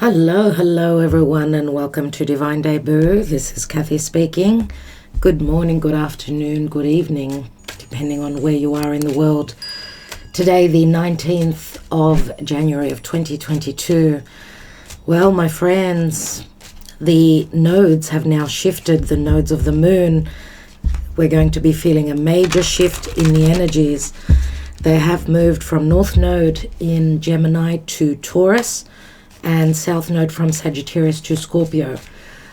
Hello everyone, and welcome to Divine Debut. This is Kathy speaking. Good morning, good afternoon, good evening, depending on where you are in the world. Today, the 19th of January of 2022. Well, my friends, the nodes have now shifted, the nodes of the moon. We're going to be feeling a major shift in the energies. They have moved from North Node in Gemini to Taurus, and South Node from Sagittarius to Scorpio.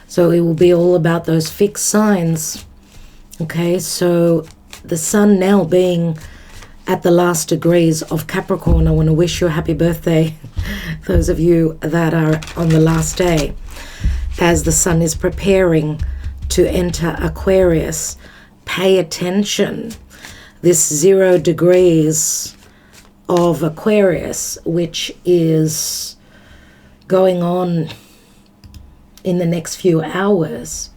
So it will be all about those fixed signs. Okay, so the sun now being at the last degrees of Capricorn. I want to wish you a happy birthday, those of you that are on the last day, as the sun is preparing to enter Aquarius. Pay attention. This 0 degrees of Aquarius, which is going on in the next few hours.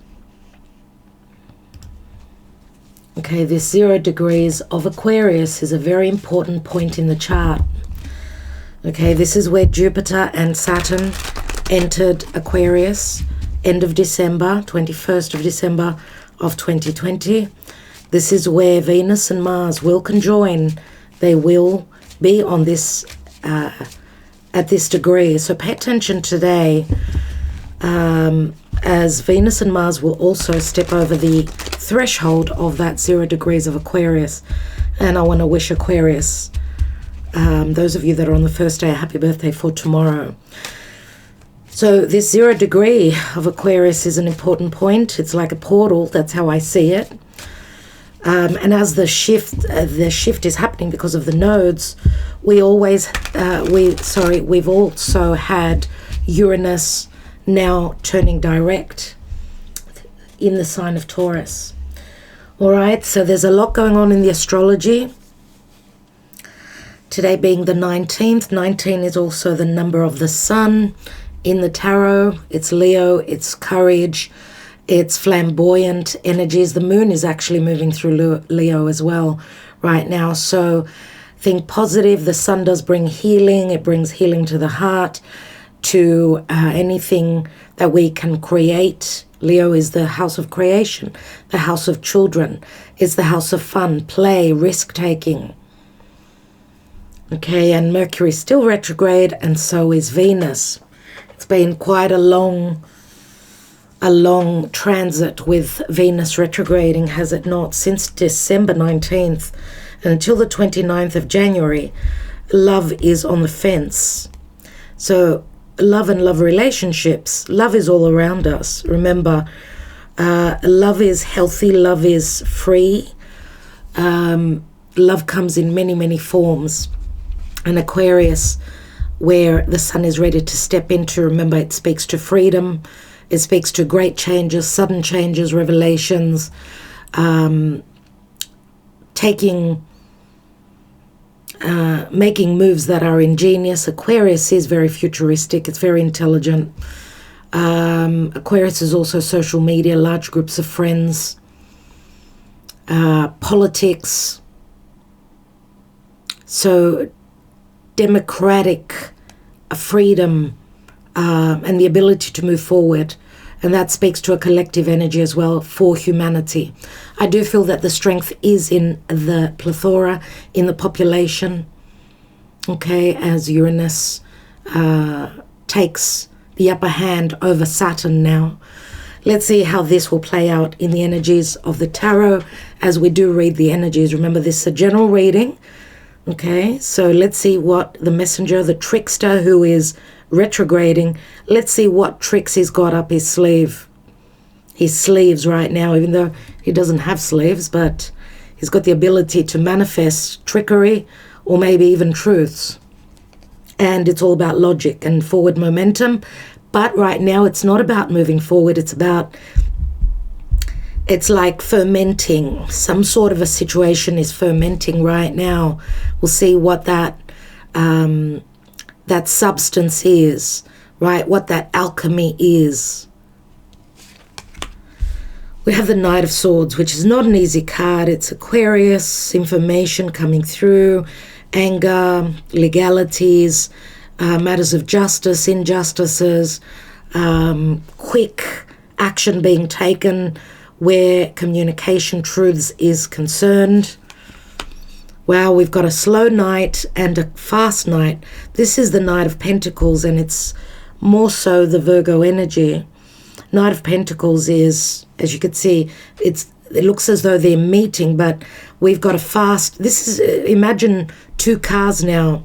Okay, this 0 degrees of Aquarius is a very important point in the chart. Okay, this is where Jupiter and Saturn entered Aquarius, end of December, 21st of December of 2020. This is where Venus and Mars will conjoin. They will be on this at this degree. So pay attention today, as Venus and Mars will also step over the threshold of that 0 degrees of Aquarius. And I want to wish Aquarius, those of you that are on the first day, a happy birthday for tomorrow. So this 0 degree of Aquarius is an important point. It's like a portal. That's how I see it. And as the shift is happening because of the nodes, we've also had Uranus now turning direct in the sign of Taurus. All right, so there's a lot going on in the astrology. Today being the 19th, 19 is also the number of the sun in the tarot. It's Leo, it's courage, it's flamboyant energies. The moon is actually moving through Leo as well right now. So think positive. The sun does bring healing. It brings healing to the heart, to anything that we can create. Leo is the house of creation, the house of children. It's the house of fun, play, risk-taking. Okay, and Mercury is still retrograde, and so is Venus. It's been quite a long transit with Venus retrograding, has it not? Since December 19th and until the 29th of January, love is on the fence. So love and love relationships, love is all around us. Remember, love is healthy, love is free. Love comes in many, many forms. And Aquarius, where the sun is ready to step into, remember, it speaks to freedom. It speaks to great changes, sudden changes, revelations, making moves that are ingenious. Aquarius is very futuristic. It's very intelligent. Aquarius is also social media, large groups of friends, politics. So democratic freedom, and the ability to move forward. And that speaks to a collective energy as well for humanity. I do feel that the strength is in the plethora, in the population, okay, as Uranus takes the upper hand over Saturn now. Let's see how this will play out in the energies of the tarot as we do read the energies. Remember, this is a general reading, okay? So let's see what the messenger, the trickster who is retrograding, let's see what tricks he's got up his sleeve. His sleeves right now, even though he doesn't have sleeves, but he's got the ability to manifest trickery or maybe even truths. And it's all about logic and forward momentum. But right now it's not about moving forward. It's like fermenting. Some sort of a situation is fermenting right now. We'll see what that substance is, right? What that alchemy is. We have the Knight of Swords, which is not an easy card. It's Aquarius, information coming through, anger, legalities, matters of justice, injustices, quick action being taken where communication truths is concerned. Wow, we've got a slow night and a fast night. This is the Knight of Pentacles, and it's more so the Virgo energy. Knight of Pentacles is, as you can see, it looks as though they're meeting, but we've got a fast. This is, imagine two cars now.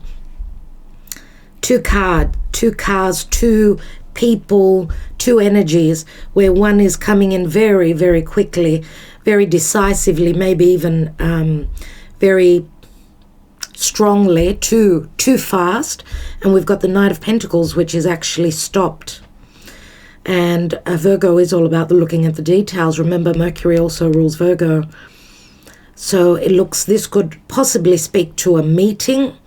Two cars, two people, two energies, where one is coming in very, very quickly, very decisively, maybe even very strongly, too fast. And we've got the Knight of Pentacles, which is actually stopped. And Virgo is all about the looking at the details. Remember, Mercury also rules Virgo. So it looks, this could possibly speak to a meeting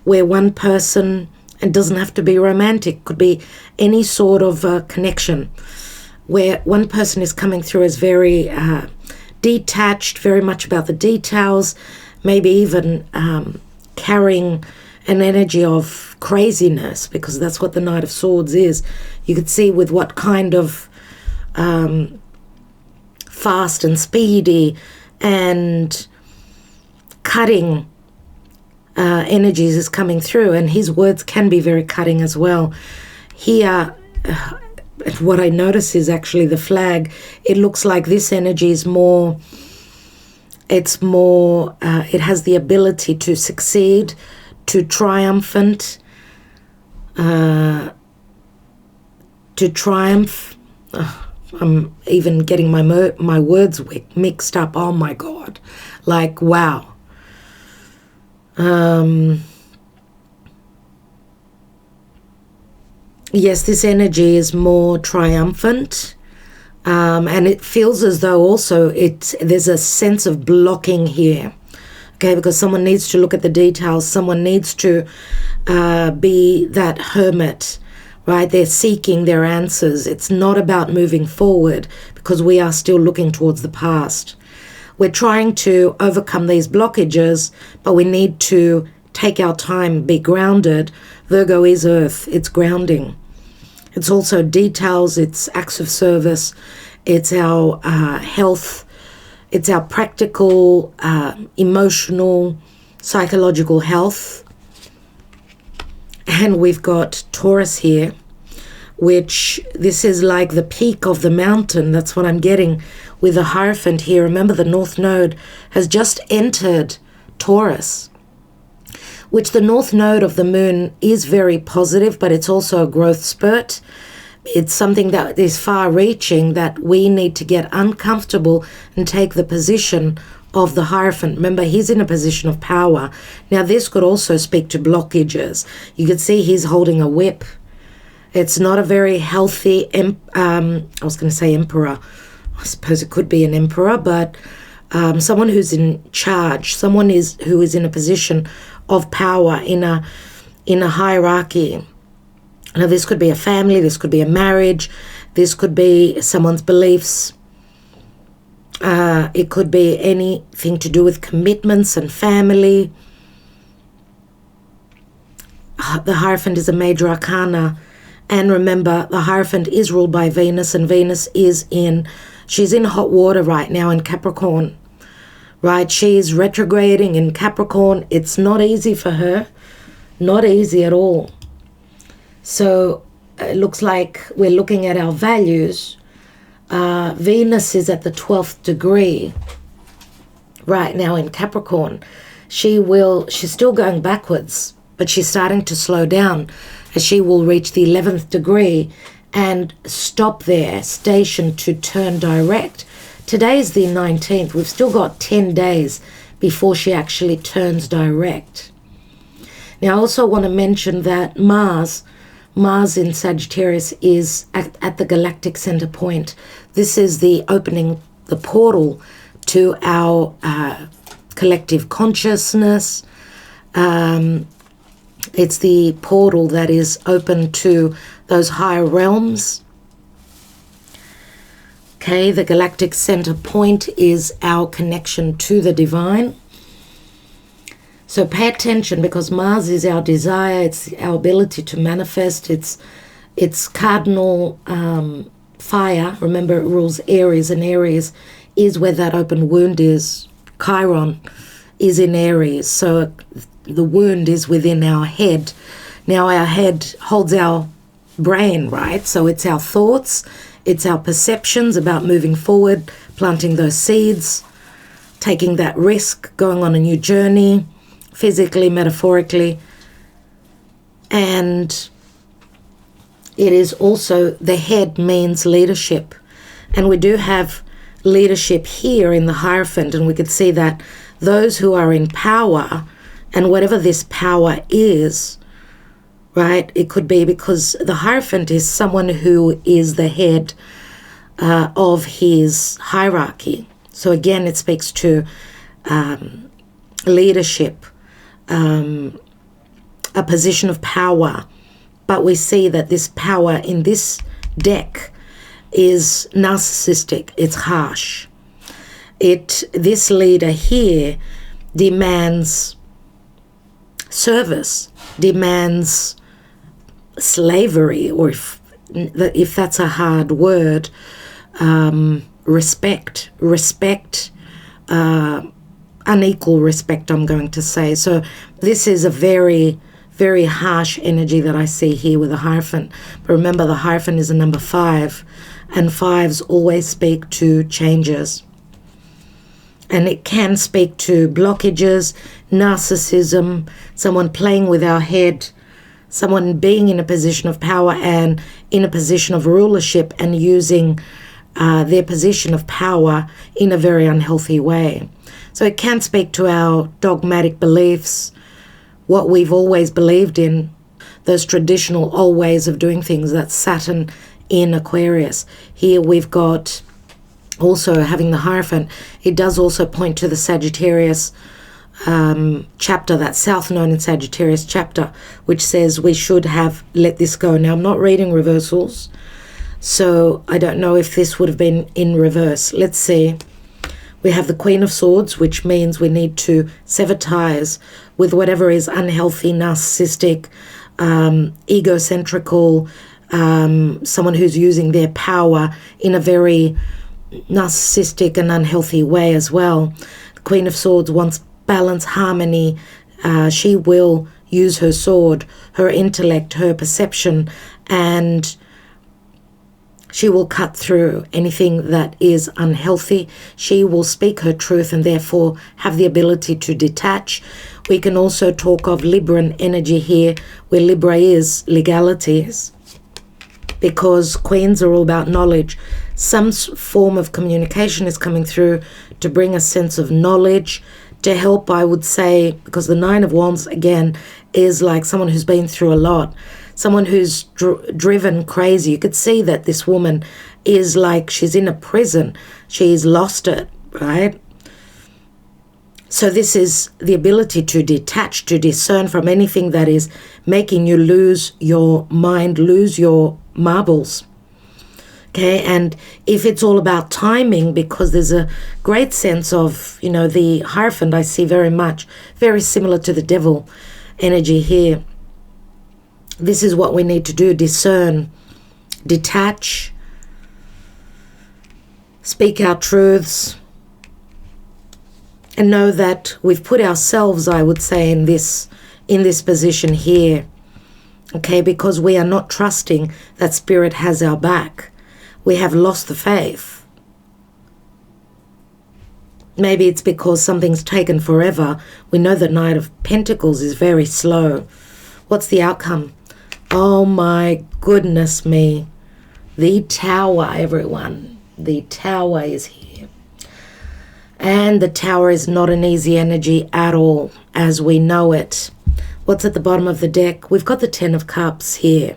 where one person, and doesn't have to be romantic, could be any sort of connection, where one person is coming through as very detached, very much about the details, maybe even carrying an energy of craziness, because that's what the Knight of Swords is. You could see with what kind of fast and speedy and cutting energies is coming through, and his words can be very cutting as well. Here, what I notice is actually the flag. It looks like this energy is more, it's more, it has the ability to succeed, to triumphant, to triumph. I'm even getting my words mixed up. Oh my God. Like, wow. Yes, this energy is more triumphant, and it feels as though also there's a sense of blocking here, okay, because someone needs to look at the details, someone needs to be that hermit, right? They're seeking their answers. It's not about moving forward, because we are still looking towards the past. We're trying to overcome these blockages, but we need to take our time, be grounded. Virgo is earth, it's grounding. It's also details, it's acts of service, it's our health, it's our practical, emotional, psychological health. And we've got Taurus here, which this is like the peak of the mountain. That's what I'm getting with the Hierophant here. Remember, the North Node has just entered Taurus, which the North Node of the Moon is very positive, but it's also a growth spurt. It's something that is far-reaching, that we need to get uncomfortable and take the position of the Hierophant. Remember, he's in a position of power. Now, this could also speak to blockages. You could see he's holding a whip. It's not a very healthy, I was going to say emperor. I suppose it could be an emperor, but someone who's in charge, someone who is in a position of power in a hierarchy. Now, this could be a family, this could be a marriage, this could be someone's beliefs. It could be anything to do with commitments and family. The Hierophant is a major arcana. And remember, the Hierophant is ruled by Venus, and Venus she's in hot water right now in Capricorn, right? She's retrograding in Capricorn. It's not easy for her, not easy at all. So it looks like we're looking at our values. Venus is at the 12th degree right now in Capricorn. She's still going backwards, but she's starting to slow down, as she will reach the 11th degree and stop there, stationed to turn direct. Today is the 19th. We've still got 10 days before she actually turns direct. Now, I also want to mention that Mars in Sagittarius is at the galactic center point. This is the opening, the portal to our collective consciousness. It's the portal that is open to those higher realms. Okay, the galactic center point is our connection to the divine. So pay attention, because Mars is our desire, it's our ability to manifest, it's cardinal fire. Remember, it rules Aries, and Aries is where that open wound is. Chiron is in Aries, so the wound is within our head. Now our head holds our brain, right? So it's our thoughts, it's our perceptions about moving forward, planting those seeds, taking that risk, going on a new journey, physically, metaphorically. And it is also, the head means leadership. And we do have leadership here in the Hierophant, and we could see that those who are in power, and whatever this power is, right, it could be because the Hierophant is someone who is the head of his hierarchy. So again, it speaks to leadership, a position of power. But we see that this power in this deck is narcissistic, it's harsh. This leader here demands service, demands slavery, or if that's a hard word, respect, unequal respect, I'm going to say. So this is a very, very harsh energy that I see here with the Hierophant. But remember, the Hierophant is a number 5, and 5s always speak to changes. And it can speak to blockages, narcissism, someone playing with our head, someone being in a position of power and in a position of rulership and using their position of power in a very unhealthy way. So it can speak to our dogmatic beliefs, what we've always believed in, those traditional old ways of doing things. That's Saturn in Aquarius. Here we've got also having the Hierophant. It does also point to the Sagittarius chapter, that South Node in Sagittarius chapter, which says we should have let this go. Now, I'm not reading reversals, so I don't know if this would have been in reverse. Let's see. We have the Queen of Swords, which means we need to sever ties with whatever is unhealthy, narcissistic, egocentrical, someone who's using their power in a very narcissistic and unhealthy way as well. The Queen of Swords wants balance, harmony. She will use her sword, her intellect, her perception, and she will cut through anything that is unhealthy. She will speak her truth and therefore have the ability to detach. We can also talk of Libran energy here, where Libra is legalities, because queens are all about knowledge. Some form of communication is coming through to bring a sense of knowledge, to help, I would say, because the Nine of Wands, again, is like someone who's been through a lot, someone who's driven crazy. You could see that this woman is like she's in a prison. She's lost it, right? So this is the ability to detach, to discern from anything that is making you lose your mind, lose your marbles. Okay, and if it's all about timing, because there's a great sense of, the Hierophant I see very much, very similar to the Devil energy here. This is what we need to do: discern, detach, speak our truths, and know that we've put ourselves, I would say, in this position here. Okay, because we are not trusting that Spirit has our back. We have lost the faith. Maybe it's because something's taken forever. We know the Knight of Pentacles is very slow. What's the outcome? Oh my goodness me. The Tower, everyone. The Tower is here. And the Tower is not an easy energy at all, as we know it. What's at the bottom of the deck? We've got the Ten of Cups here,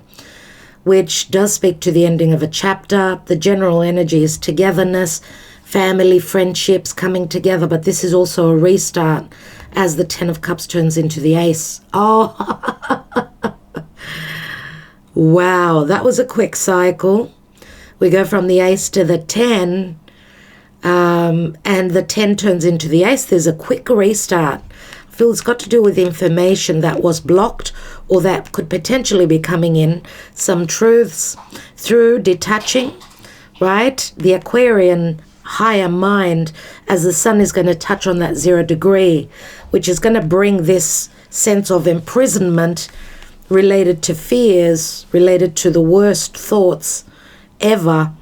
which does speak to the ending of a chapter. The general energy is togetherness, family, friendships coming together, but this is also a restart as the Ten of Cups turns into the Ace. Oh, wow, that was a quick cycle. We go from the Ace to the 10, and the 10 turns into the Ace. There's a quick restart. feel it's got to do with information that was blocked or that could potentially be coming in. Some truths through detaching, right? The Aquarian higher mind, as the sun is going to touch on that 0 degree, which is going to bring this sense of imprisonment related to fears, related to the worst thoughts ever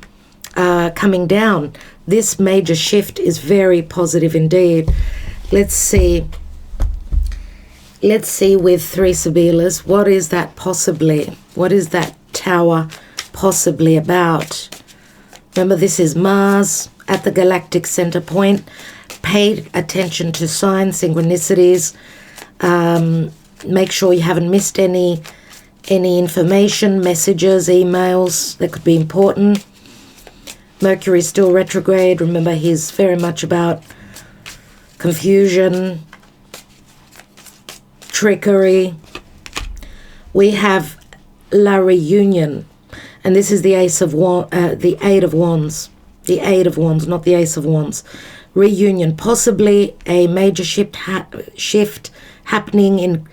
coming down. This major shift is very positive indeed. Let's see with 3 Sibilas, what is that possibly? What is that tower possibly about? Remember, this is Mars at the galactic center point. Pay attention to signs, synchronicities. Make sure you haven't missed any information, messages, emails that could be important. Mercury is still retrograde. Remember, he's very much about confusion, trickery. We have La Reunion, and this is the the 8 of Wands. The 8 of Wands, not the Ace of Wands. Reunion, possibly a major shift happening in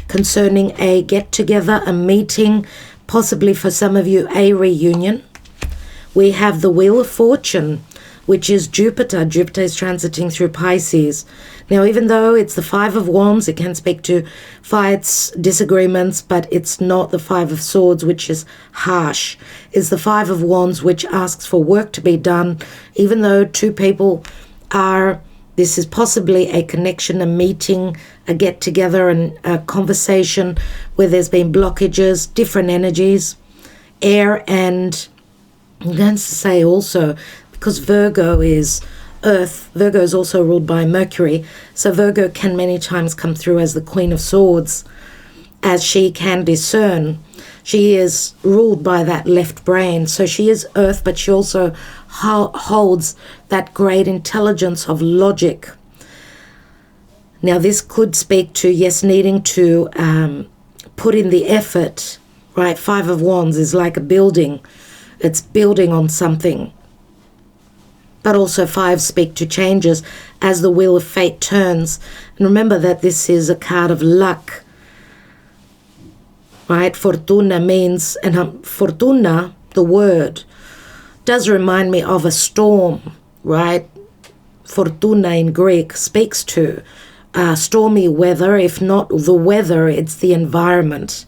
concerning a get-together, a meeting, possibly for some of you a reunion. We have the Wheel of Fortune, which is Jupiter. Jupiter is transiting through Pisces. Now, even though it's the 5 of Wands, it can speak to fights, disagreements, but it's not the 5 of Swords, which is harsh. It's the 5 of Wands, which asks for work to be done, even though 2 people are... This is possibly a connection, a meeting, a get-together, and a conversation where there's been blockages, different energies, air, and I'm going to say also, because Virgo is Earth, Virgo is also ruled by Mercury, so Virgo can many times come through as the Queen of Swords, as she can discern. She is ruled by that left brain, so she is Earth, but she also holds that great intelligence of logic. Now, this could speak to, yes, needing to put in the effort, right? 5 of Wands is like a building. It's building on something. But also 5 speak to changes as the wheel of fate turns. And remember that this is a card of luck, right? Fortuna means, and fortuna, the word, does remind me of a storm, right? Fortuna in Greek speaks to stormy weather. If not the weather, it's the environment,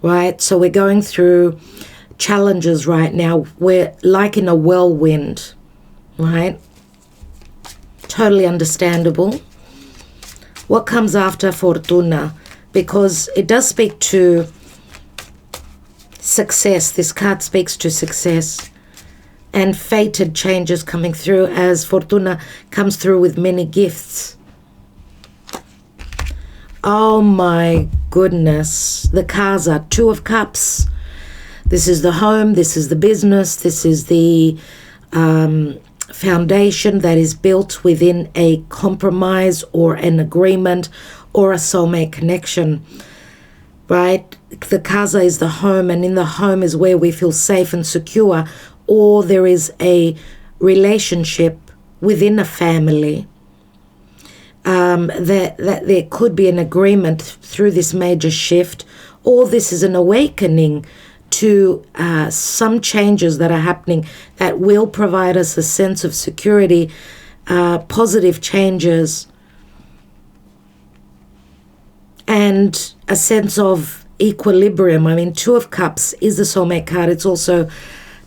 right? So we're going through challenges right now. We're like in a whirlwind, right? Totally understandable. What comes after Fortuna? Because it does speak to success. This card speaks to success and fated changes coming through as Fortuna comes through with many gifts. Oh my goodness. The cards are 2 of Cups. This is the home, this is the business, this is the foundation that is built within a compromise or an agreement or a soulmate connection, right? The casa is the home, and in the home is where we feel safe and secure, or there is a relationship within a family that there could be an agreement through this major shift, or this is an awakening to some changes that are happening that will provide us a sense of security, positive changes, and a sense of equilibrium. I mean, 2 of Cups is the soulmate card. It's also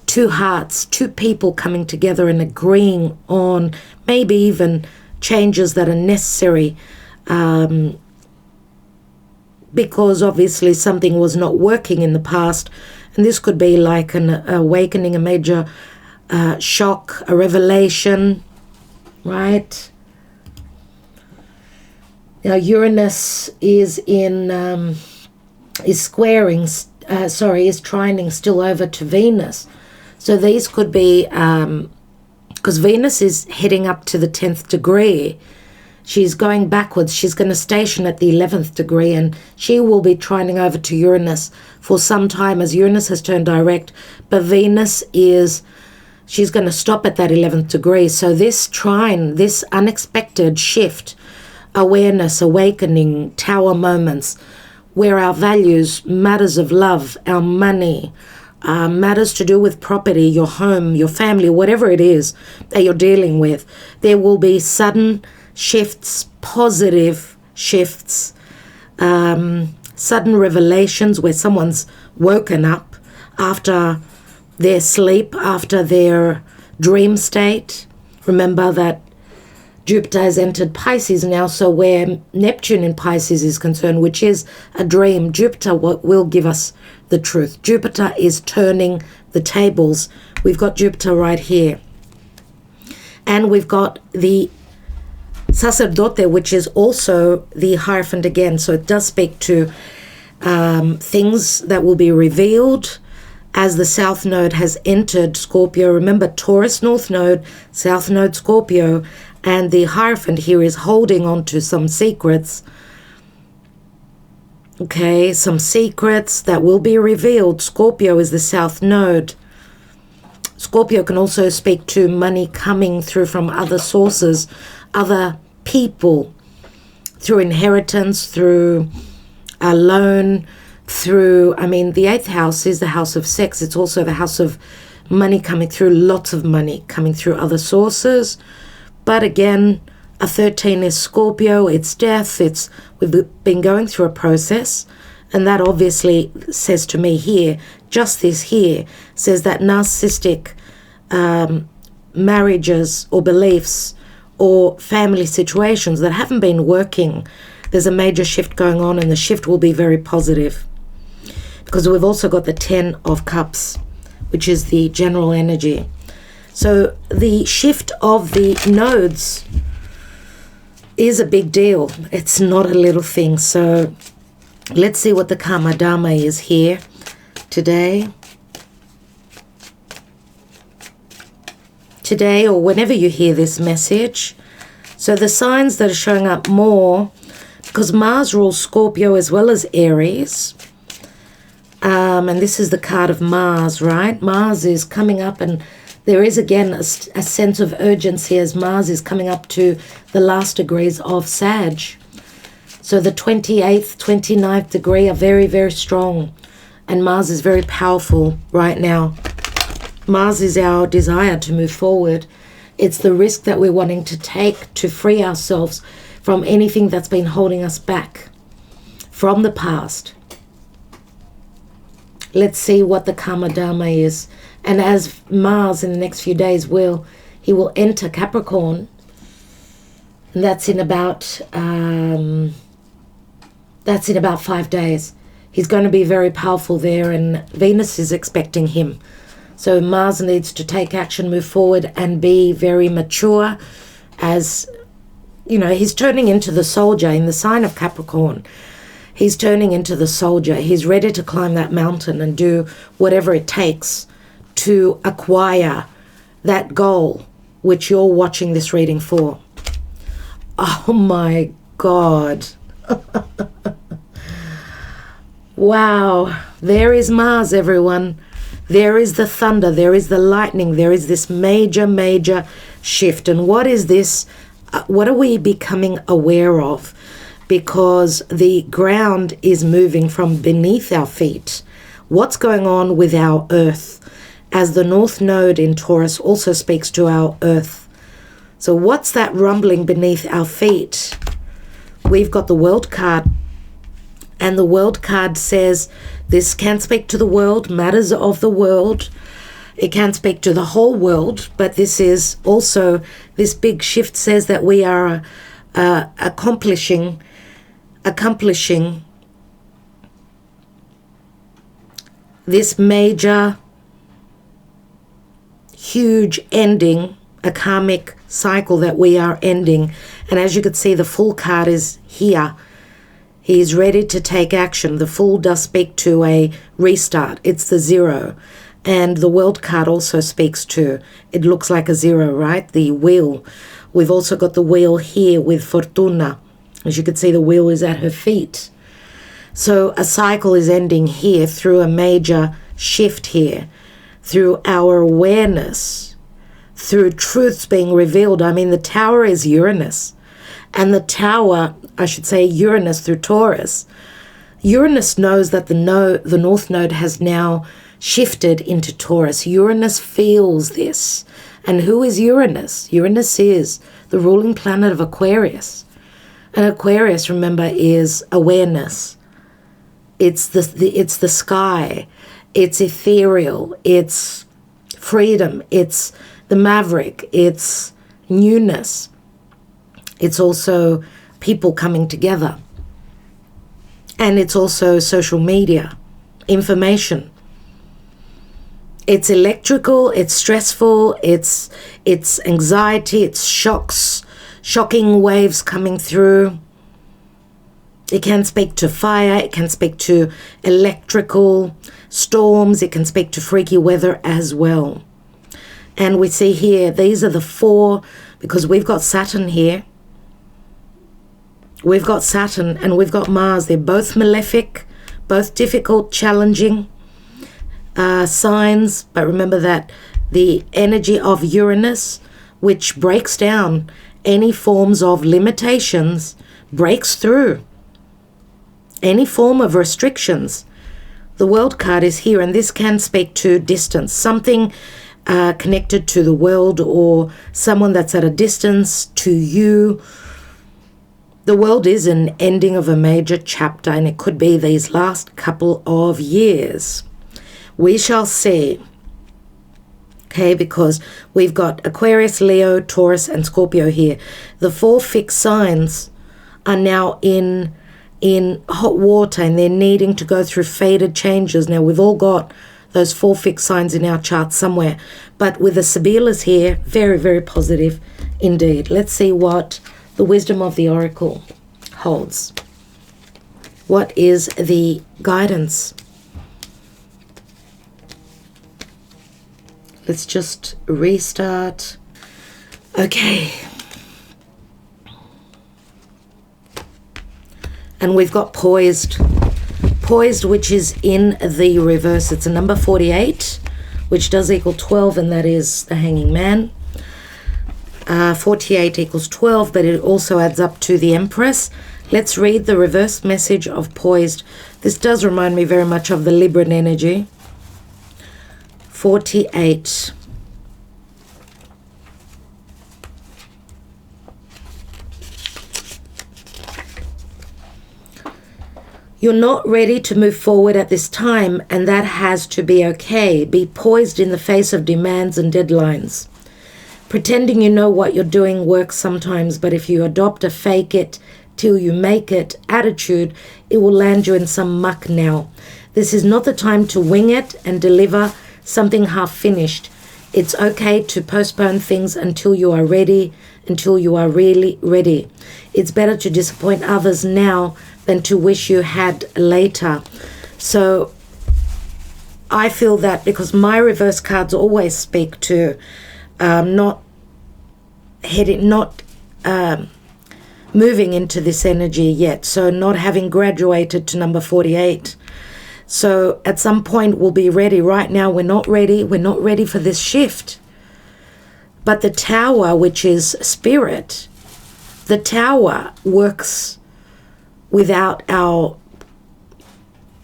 2 hearts, 2 people coming together and agreeing on maybe even changes that are necessary, because obviously something was not working in the past, and this could be like an awakening, a major shock, a revelation, right? Now Uranus is in is trining still over to Venus, so these could be because Venus is heading up to the 10th degree. She's going backwards. She's going to station at the 11th degree, and she will be trining over to Uranus for some time as Uranus has turned direct. But Venus she's going to stop at that 11th degree. So this trine, this unexpected shift awareness, awakening, tower moments, where our values, matters of love, our money, matters to do with property, your home, your family, whatever it is that you're dealing with, there will be sudden shifts, positive shifts, sudden revelations where someone's woken up after their sleep, after their dream state. Remember that Jupiter has entered Pisces now, so where Neptune in Pisces is concerned, which is a dream, Jupiter will give us the truth. Jupiter is turning the tables. We've got Jupiter right here. And we've got the Sacerdote, which is also the Hierophant again. So it does speak to things that will be revealed as the South Node has entered Scorpio. Remember, Taurus North Node, South Node Scorpio, and the Hierophant here is holding on to some secrets. Okay, some secrets that will be revealed. Scorpio is the South Node. Scorpio can also speak to money coming through from other sources, other people, through inheritance, through a loan, through, I mean, the 8th house is the house of sex. It's also the house of money coming through, lots of money coming through other sources. But again, a 13 is Scorpio, it's death, we've been going through a process, and that obviously says to me here, just this here, says that narcissistic marriages or beliefs or family situations that haven't been working, there's a major shift going on, and the shift will be very positive. Because we've also got the 10 of Cups, which is the general energy. So the shift of the nodes is a big deal. It's not a little thing. So let's see what the Karma Dharma is here today. Today, or whenever you hear this message. So the signs that are showing up more, because Mars rules Scorpio as well as Aries. And this is the card of Mars, right? Mars is coming up, and there is again a sense of urgency as Mars is coming up to the last degrees of Sag. So the 28th, 29th degree are very, very strong. And Mars is very powerful right now. Mars is our desire to move forward. It's the risk that we're wanting to take to free ourselves from anything that's been holding us back from the past. Let's see what the Karma Dharma is. And as Mars in the next few days he will enter Capricorn. And that's in about 5 days. He's going to be very powerful there, and Venus is expecting him. So Mars needs to take action, move forward, and be very mature. As you know, he's turning into the soldier in the sign of Capricorn. He's turning into the soldier. He's ready to climb that mountain and do whatever it takes to acquire that goal which you're watching this reading for. Oh my God. Wow. There is Mars, everyone. There is the thunder. There is the lightning. There is this major, major shift. And what is this? What are we becoming aware of? Because the ground is moving from beneath our feet. What's going on with our earth? As the North Node in Taurus also speaks to our earth. So what's that rumbling beneath our feet? We've got the World card. And the World card says this can speak to the world, matters of the world. It can speak to the whole world, but this is also, this big shift says that we are accomplishing this major, huge ending, a karmic cycle that we are ending. And as you can see, the Fool card is here. He is ready to take action. The Fool does speak to a restart. It's the 0. And the World card also speaks to, it looks like a 0, right? The Wheel. We've also got the Wheel here with Fortuna. As you can see, the Wheel is at her feet. So a cycle is ending here through a major shift here, through our awareness, through truths being revealed. I mean, the Tower is Uranus. And the tower, I should say Uranus through Taurus, Uranus knows that the North Node has now shifted into Taurus. Uranus feels this. And who is Uranus? Uranus is the ruling planet of Aquarius. And Aquarius, remember, is awareness. It's the sky. It's ethereal. It's freedom. It's the maverick. It's newness. It's also people coming together. And it's also social media, information. It's electrical, it's stressful, it's anxiety, it's shocking waves coming through. It can speak to fire, it can speak to electrical storms, it can speak to freaky weather as well. And we see here, these are the four, because we've got Saturn here. We've got Saturn and we've got Mars. They're both malefic, both difficult, challenging signs. But remember that the energy of Uranus, which breaks down any forms of limitations, breaks through any form of restrictions. The World card is here, and this can speak to distance, something connected to the world or someone that's at a distance to you. The world is an ending of a major chapter, and it could be these last couple of years. We shall see. Okay, because we've got Aquarius, Leo, Taurus, and Scorpio here. The four fixed signs are now in hot water, and they're needing to go through fated changes. Now, we've all got those four fixed signs in our chart somewhere. But with the Sibyllus here, very, very positive indeed. Let's see what the wisdom of the oracle holds. What is the guidance? Let's just restart. Okay. And we've got poised. Poised, which is in the reverse. It's a number 48, which does equal 12, and that is the hanging man. 48 equals 12, but it also adds up to the Empress. Let's read the reverse message of poised. This does remind me very much of the Libran energy. 48. You're not ready to move forward at this time, and that has to be okay. Be poised in the face of demands and deadlines. Pretending you know what you're doing works sometimes, but if you adopt a fake it till you make it attitude, it will land you in some muck now. This is not the time to wing it and deliver something half finished. It's okay to postpone things until you are ready, until you are really ready. It's better to disappoint others now than to wish you had later. So I feel that because my reverse cards always speak to moving into this energy yet, so not having graduated to number 48. So at some point we'll be ready. Right now we're not ready. We're not ready for this shift. But the tower, which is spirit, the tower works without our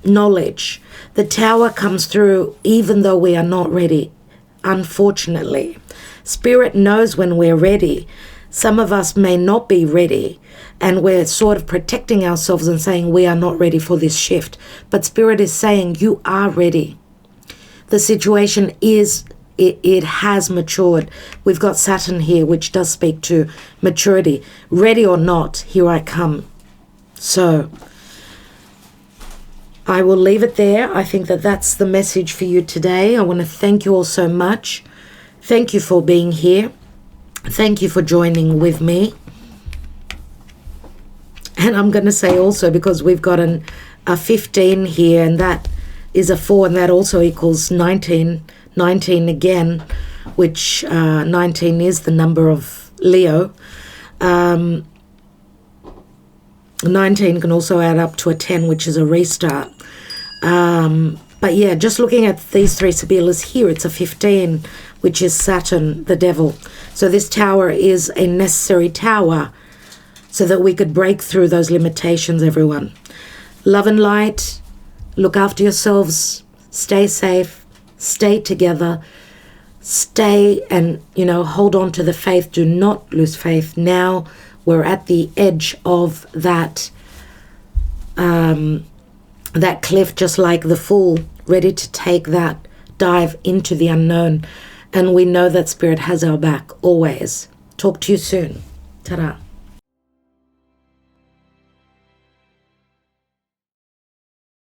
knowledge. The tower comes through even though we are not ready, unfortunately. Spirit knows when we're ready. Some of us may not be ready, and we're sort of protecting ourselves and saying we are not ready for this shift. But Spirit is saying you are ready. The situation is, it has matured. We've got Saturn here, which does speak to maturity. Ready or not, here I come. So I will leave it there. I think that that's the message for you today. I want to thank you all so much. Thank you for being here. Thank you for joining with me. And I'm going to say also, because we've got a 15 here, and that is a 4, and that also equals 19. 19 again, which 19 is the number of Leo. 19 can also add up to a 10, which is a restart. But yeah, just looking at these three Sibyllas here, it's a 15, which is Saturn, the devil. So this tower is a necessary tower. so that we could break through those limitations, everyone. Love and light. Look after yourselves. Stay safe. Stay together. Stay and, hold on to the faith. Do not lose faith. Now we're at the edge of that cliff, just like the fool, ready to take that dive into the unknown. And we know that Spirit has our back always. Talk to you soon. Ta-ra.